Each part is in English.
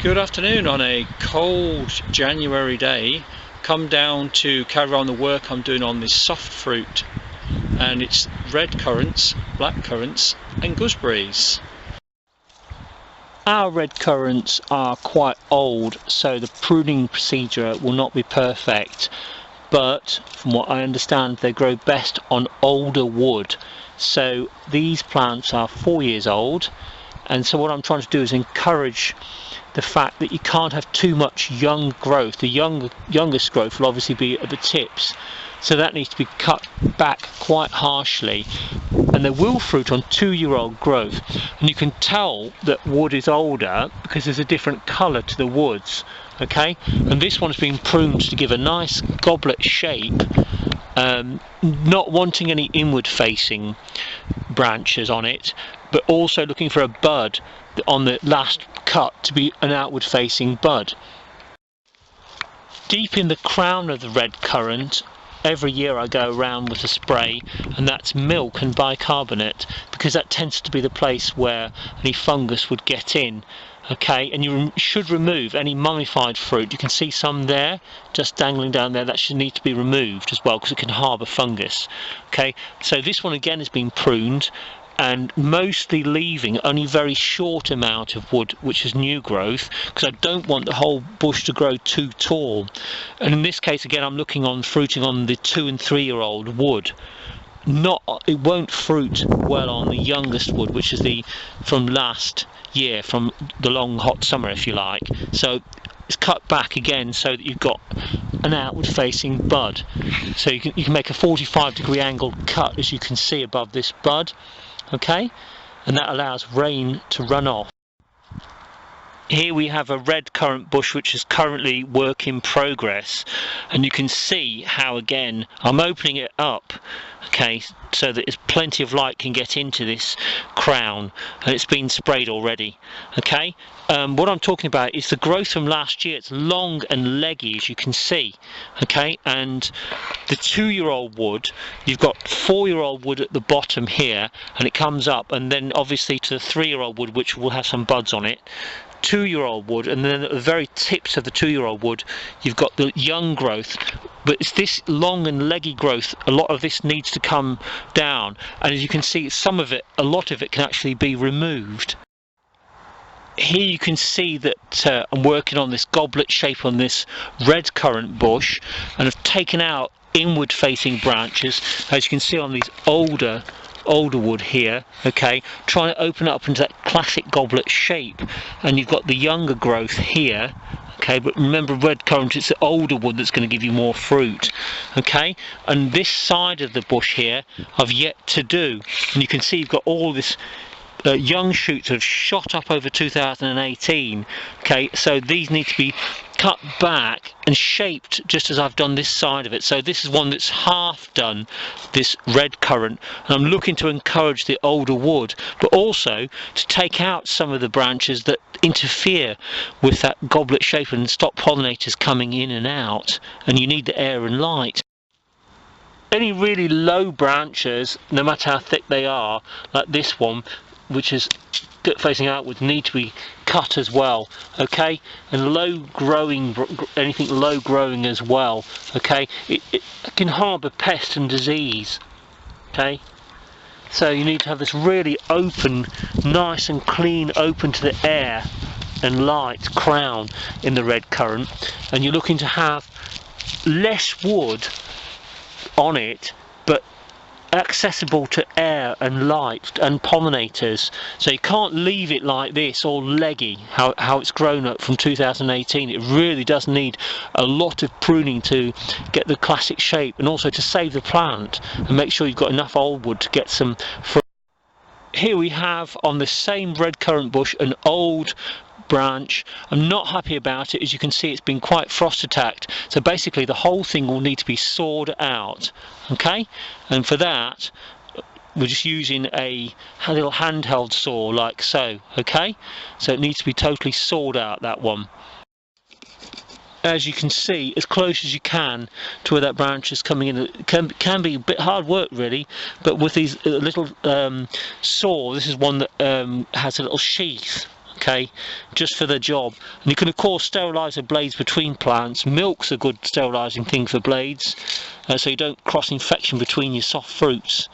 Good afternoon. On a cold January day, come down to carry on the work I'm doing on this soft fruit, and it's red currants, black currants and gooseberries. Our red currants are quite old, so the pruning procedure will not be perfect, but from what I understand they grow best on older wood. So these plants are 4 years old, and so what I'm trying to do is encourage the fact that you can't have too much young growth. The youngest growth will obviously be at the tips, so that needs to be cut back quite harshly, and they will fruit on 2-year-old growth, and you can tell that wood is older because there's a different colour to the woods. Okay, and this one's been pruned to give a nice goblet shape, not wanting any inward facing branches on it, but also looking for a bud on the last cut to be an outward facing bud. Deep in the crown of the red currant, every year I go around with a spray, and that's milk and bicarbonate, because that tends to be the place where any fungus would get in. Okay, and you should remove any mummified fruit. You can see some there just dangling down there, that should need to be removed as well because it can harbour fungus. Okay, so this one again has been pruned and mostly leaving only very short amount of wood which is new growth, because I don't want the whole bush to grow too tall. And in this case again I'm looking on fruiting on the 2- and 3-year-old wood. It won't fruit well on the youngest wood, which is the from last year, from the long hot summer if you like. So it's cut back again so that you've got an outward facing bud, so you can make a 45-degree angled cut, as you can see above this bud. Okay, and that allows rain to run off. Here we have a red currant bush which is currently work in progress, and you can see how again I'm opening it up, okay, so that plenty of light can get into this crown, and it's been sprayed already. Okay, what I'm talking about is the growth from last year. It's long and leggy, as you can see. Okay, and the 2-year-old wood, you've got 4-year-old wood at the bottom here, and it comes up, and then obviously to the 3-year-old wood, which will have some buds on it, 2-year-old wood, and then at the very tips of the 2-year-old wood you've got the young growth. But it's this long and leggy growth, a lot of this needs to come down, and as you can see a lot of it can actually be removed. Here you can see that I'm working on this goblet shape on this red currant bush, and I've taken out inward facing branches, as you can see on these older wood here. Okay, trying to open it up into that classic goblet shape, and you've got the younger growth here. Okay, but remember, red currant, it's the older wood that's going to give you more fruit. Okay, and this side of the bush here I've yet to do, and you can see you've got all this young shoots have shot up over 2018. Okay, so these need to be cut back and shaped just as I've done this side of it. So this is one that's half done, this red currant, and I'm looking to encourage the older wood, but also to take out some of the branches that interfere with that goblet shape and stop pollinators coming in and out, and you need the air and light. Any really low branches, no matter how thick they are, like this one, which is facing outwards, need to be cut as well. Okay, and anything low growing as well. Okay, it can harbour pest and disease. Okay, so you need to have this really open, nice and clean, open to the air and light crown in the red currant, and you're looking to have less wood on it, but accessible to air and light and pollinators. So you can't leave it like this, all leggy, how it's grown up from 2018. It really does need a lot of pruning to get the classic shape, and also to save the plant and make sure you've got enough old wood to get some fruit. Here we have on the same red currant bush an old branch. I'm not happy about it. As you can see, it's been quite frost attacked, so basically the whole thing will need to be sawed out. Okay, and for that we're just using a little handheld saw like so. Okay, so it needs to be totally sawed out, that one. As you can see, as close as you can to where that branch is coming in. It can be a bit hard work really, but with these little saw, this is one that has a little sheath. okay, just for the job. And you can of course sterilise the blades between plants. Milk's a good sterilising thing for blades, so you don't cross infection between your soft fruits.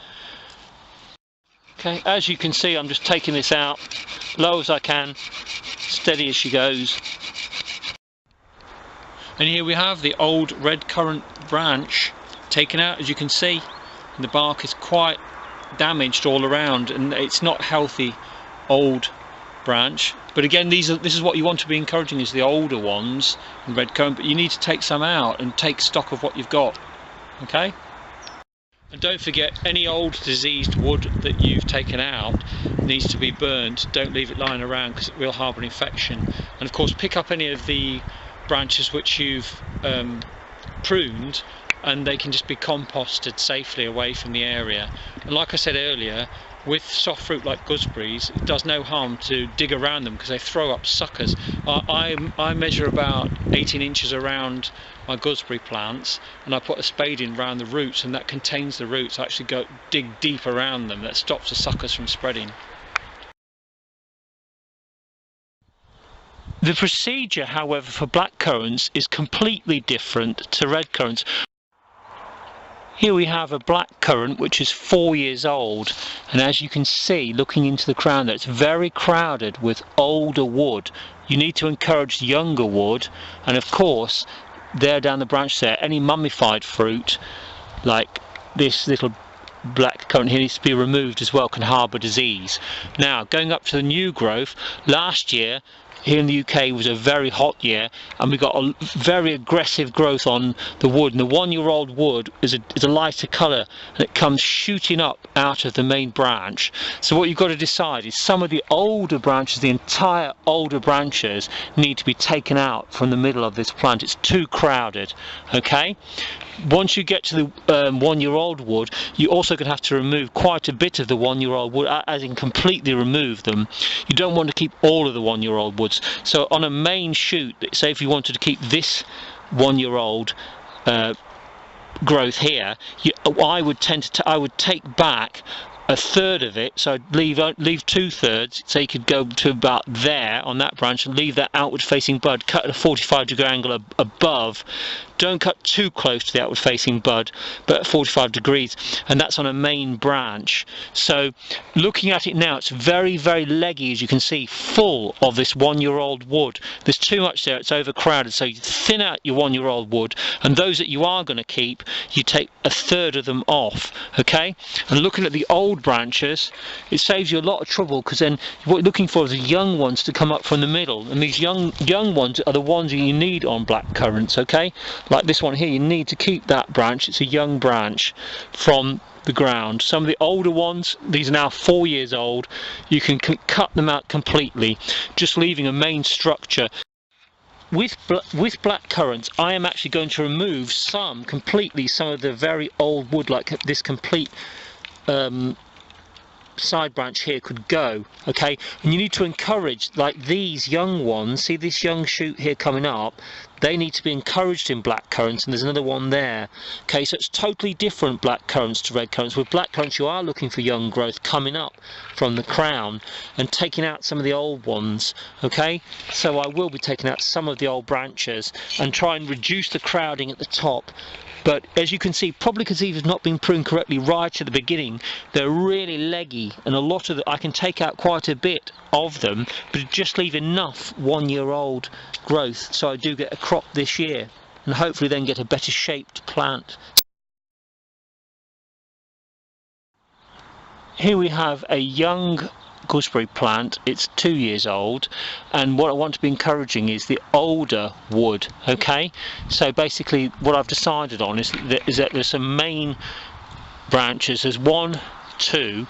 Okay, as you can see, I'm just taking this out low as I can, steady as she goes. And here we have the old red currant branch taken out, as you can see. And the bark is quite damaged all around, and it's not healthy old branch. But again, this is what you want to be encouraging, is the older ones in red currant, but you need to take some out and take stock of what you've got. Okay? And don't forget, any old diseased wood that you've taken out needs to be burnt. Don't leave it lying around because it will harbour infection. And of course, pick up any of the branches which you've pruned, and they can just be composted safely away from the area. And like I said earlier, with soft fruit like gooseberries, it does no harm to dig around them because they throw up suckers. I measure about 18 inches around my gooseberry plants, and I put a spade in around the roots, and that contains the roots. I actually dig deep around them. That stops the suckers from spreading. The procedure, however, for black currants is completely different to red currants. Here we have a black currant which is 4 years old, and as you can see, looking into the crown there, it's very crowded with older wood. You need to encourage younger wood, and of course there down the branch there, any mummified fruit like this little black currant here needs to be removed as well, can harbour disease. Now going up to the new growth, last year here in the UK was a very hot year, and we got a very aggressive growth on the wood, and the 1 year old wood is a lighter colour, and it comes shooting up out of the main branch. So what you've got to decide is some of the older branches, the entire older branches, need to be taken out from the middle of this plant. It's too crowded. Okay, once you get to the 1 year old wood, you're also going to have to remove quite a bit of the 1 year old wood, as in completely remove them. You don't want to keep all of the 1 year old woods. So on a main shoot, say if you wanted to keep this 1 year old growth here, I would take back a third of it, so I'd leave 2/3, so you could go to about there on that branch and leave that outward facing bud, cut at a 45-degree angle above. Don't cut too close to the outward facing bud, but at 45 degrees, and that's on a main branch. So looking at it now, it's very, very leggy, as you can see, full of this 1 year old wood. There's too much there, it's overcrowded, so you thin out your 1 year old wood, and those that you are going to keep, you take a third of them off. Okay, and looking at the old branches, it saves you a lot of trouble, because then what you're looking for is the young ones to come up from the middle, and these young ones are the ones that you need on black currants. Okay, like this one here, you need to keep that branch, it's a young branch from the ground. Some of the older ones, these are now 4 years old, you can cut them out completely, just leaving a main structure. With black currants, I am actually going to remove some of the very old wood, like this complete side branch here could go. Okay, and you need to encourage, like these young ones, see this young shoot here coming up, they need to be encouraged in black currants, and there's another one there. Okay, so it's totally different black currants to red currants. With black currants you are looking for young growth coming up from the crown and taking out some of the old ones. Okay, so I will be taking out some of the old branches and try and reduce the crowding at the top. But as you can see, probably because these have not been pruned correctly right at the beginning, they're really leggy, and a lot of I can take out quite a bit of them, but just leave enough 1 year old growth so I do get a crop this year, and hopefully then get a better shaped plant. Here we have a young gooseberry plant. It's 2 years old, and what I want to be encouraging is the older wood. Okay, so basically what I've decided on is that there's some main branches. There's 1, 2,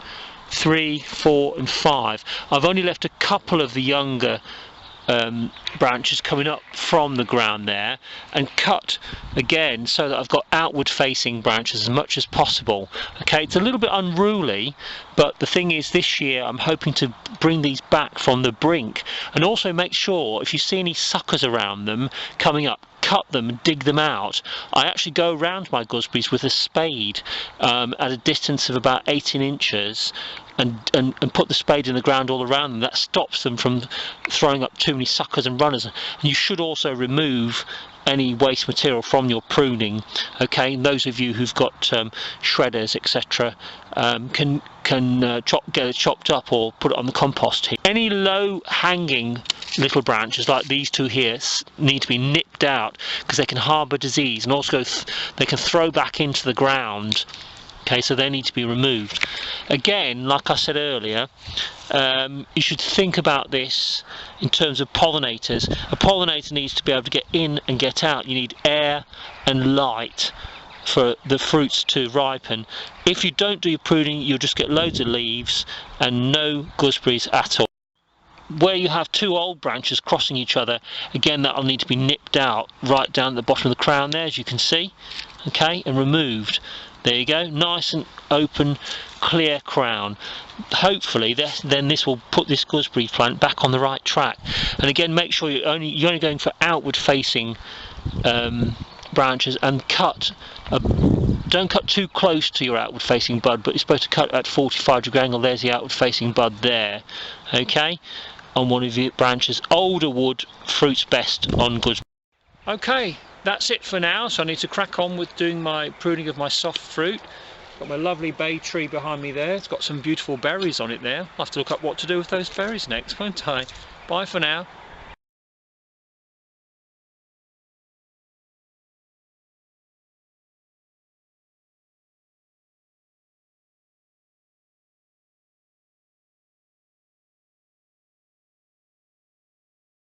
3, 4 and 5. I've only left a couple of the younger branches coming up from the ground there, and cut again so that I've got outward facing branches as much as possible. Okay, it's a little bit unruly, but the thing is, this year I'm hoping to bring these back from the brink, and also make sure if you see any suckers around them coming up, cut them and dig them out. I actually go around my gooseberries with a spade at a distance of about 18 inches, and put the spade in the ground all around them. That stops them from throwing up too many suckers and runners. And you should also remove any waste material from your pruning. Okay, and those of you who've got shredders, etc., can get it chopped up or put it on the compost heap. Any low hanging little branches like these two here need to be nipped out, because they can harbour disease, and also they can throw back into the ground. Okay, so they need to be removed. Again, like I said earlier, you should think about this in terms of pollinators. A pollinator needs to be able to get in and get out. You need air and light for the fruits to ripen. If you don't do your pruning, you'll just get loads of leaves and no gooseberries at all. Where you have two old branches crossing each other, again, that'll need to be nipped out right down at the bottom of the crown there, as you can see, okay, and removed. There you go, nice and open, clear crown. Hopefully then this will put this gooseberry plant back on the right track. And again, make sure you're only going for outward facing branches, and don't cut too close to your outward facing bud, but you're supposed to cut at 45-degree angle. There's the outward facing bud there, okay, on one of your branches. Older wood fruits best on gooseberry. Okay, that's it for now, so I need to crack on with doing my pruning of my soft fruit. Got my lovely bay tree behind me there. It's got some beautiful berries on it there. I'll have to look up what to do with those berries next, won't I? Bye for now.